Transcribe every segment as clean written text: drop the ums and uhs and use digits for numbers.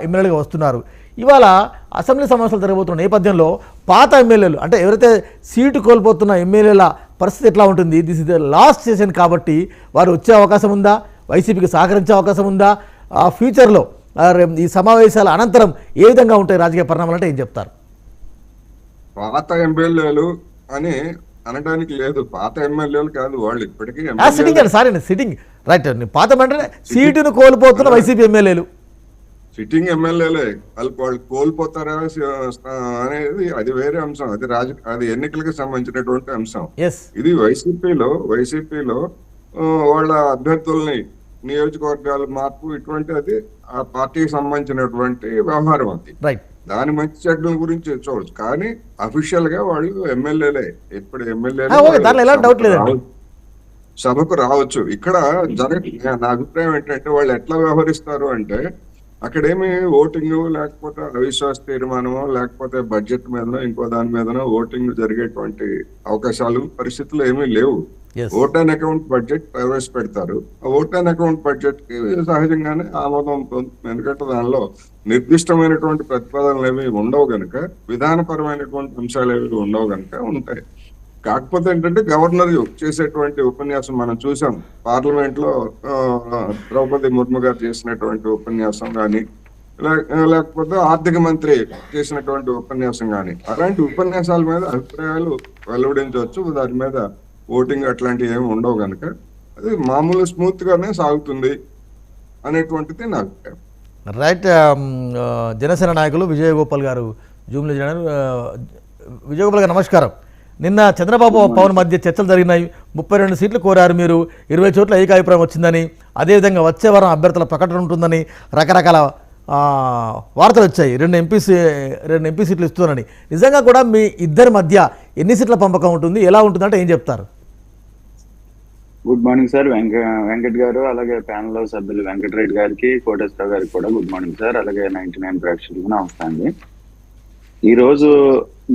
ఎమ్మెల్యేలుగా వస్తున్నారు. ఇవాళ అసెంబ్లీ సమావేశాలు జరగబోతున్న నేపథ్యంలో పాత ఎమ్మెల్యేలు అంటే ఎవరైతే సీటు కోల్పోతున్న ఎమ్మెల్యేల పరిస్థితి ఎట్లా ఉంటుంది? This is the last session కాబట్టి వారు వచ్చే అవకాశం ఉందా? వైసీపీకి సహకరించే అవకాశం ఉందా? ఆ ఫ్యూచర్లో ఈ సమావేశాల అనంతరం ఏ విధంగా ఉంటాయి రాజకీయ పరిణామాలు అంటే ఏం చెప్తారు? పాత ఎమ్మెల్యేలు అని అనడానికి లేదు. పాత ఎమ్మెల్యేలు కాదు, వాళ్ళు ఇప్పటికీ సిట్టింగ్ అండి, సారీ సిట్టింగ్ రైట్. పాత అంటే సీటును కోల్పోతున్న వైసీపీ ఎమ్మెల్యేలు సిట్టింగ్ ఎమ్మెల్యేలే. వాళ్ళు కోల్పోతారా అనేది అది వేరే అంశం. అది ఎన్నికలకు సంబంధించినటువంటి అంశం. ఇది వైసీపీలో వాళ్ళ అభ్యర్థుల్ని నియోజకవర్గాల మార్పు ఇటువంటి అది ఆ పార్టీకి సంబంధించినటువంటి వ్యవహారం. అది దాని మంచి చెడ్డల గురించి చూడవచ్చు, కానీ అఫీషియల్ గా వాళ్ళు ఎమ్మెల్యేలే. ఎప్పుడు ఎమ్మెల్యేలు సభకు రావచ్చు. ఇక్కడ నా అభిప్రాయం ఏంటంటే వాళ్ళు ఎట్లా వ్యవహరిస్తారు అంటే, అక్కడేమి ఓటింగ్ లేకపోతే అవిశ్వాస తీర్మానమో లేకపోతే బడ్జెట్ మీదనో ఇంకో దాని మీదనో ఓటింగ్ జరిగేటువంటి అవకాశాలు పరిస్థితులు ఏమీ లేవు. ఓట్ అండ్ అకౌంట్ బడ్జెట్ ప్రవేశపెడతారు. ఆ ఓట్ అండ్ అకౌంట్ బడ్జెట్ కి సహజంగానే ఆమోదం పొందుతుంది. ఎందుకంటే దానిలో నిర్దిష్టమైనటువంటి ప్రతిపాదనలు ఏమి ఉండవు గనుక, విధానపరమైనటువంటి అంశాలు ఏమి ఉండవు గనుక ఉంటాయి. కాకపోతే ఏంటంటే గవర్నర్ చేసేటువంటి ఉపన్యాసం మనం చూసాం. పార్లమెంట్ లో ద్రౌపది ముర్ము గారు చేసినటువంటి ఉపన్యాసం కానీ, లేకపోతే ఆర్థిక మంత్రి చేసినటువంటి ఉపన్యాసం కానీ, అలాంటి ఉపన్యాసాల మీద అభిప్రాయాలు వెలువడించవచ్చు. దాని మీద ఓటింగ్ అట్లాంటివి ఏమి ఉండవు కనుక అది మామూలు స్మూత్ గానే సాగుతుంది అనేటువంటిది నా అభిప్రాయం. రైట్. జనసేన నాయకులు విజయగోపాల్ గారు జూమ్లో చేయడం. విజయగోపాల్ గారు నమస్కారం. నిన్న చంద్రబాబు పవన్ మధ్య చర్చలు జరిగినాయి. 32 సీట్లు కోరారు మీరు, 20 చోట్ల ఏకాభిప్రాయం వచ్చిందని, అదేవిధంగా వచ్చే వారం అభ్యర్థుల ప్రకటన ఉంటుందని రకరకాల వార్తలు వచ్చాయి. 2 ఎంపీ సీట్లు ఇస్తున్నారని. నిజంగా కూడా మీ ఇద్దరి మధ్య ఎన్ని సీట్ల పంపకం ఉంటుంది, ఎలా ఉంటుందంటే ఏం చెప్తారు? Good morning sir. వెంకట్ గారు, అలాగే ప్యానల్ సభ్యులు వెంకటరెడ్డి గారికి, కోటేశ్వరరావు గారికి కూడా గుడ్ మార్నింగ్ సార్. అలాగే 99 ప్రేక్షకులకు నమస్తే అండి. ఈరోజు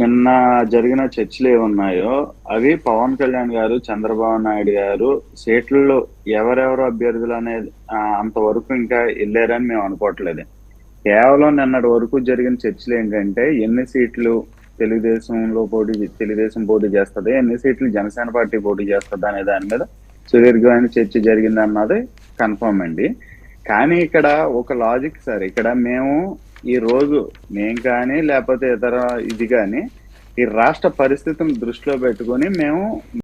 నిన్న జరిగిన చర్చలు ఏమున్నాయో అవి పవన్ కళ్యాణ్ గారు, చంద్రబాబు నాయుడు గారు సీట్లలో ఎవరెవరు అభ్యర్థులు అనేది అంతవరకు ఇంకా వెళ్ళారని మేము అనుకోవట్లేదు. కేవలం నిన్నటి వరకు జరిగిన చర్చలు ఏంటంటే, ఎన్ని సీట్లు తెలుగుదేశం పోటీ చేస్తుంది, ఎన్ని సీట్లు జనసేన పార్టీ పోటీ చేస్తుంది అనే దాని మీద సుదీర్ఘమైన చర్చ జరిగింది అన్నది కన్ఫర్మ్ అండి. కానీ ఇక్కడ ఒక లాజిక్ సార్, ఇక్కడ ఈ రోజు మేము కానీ లేకపోతే ఇతర ఇది కానీ ఈ రాష్ట్ర పరిస్థితిని దృష్టిలో పెట్టుకొని మేము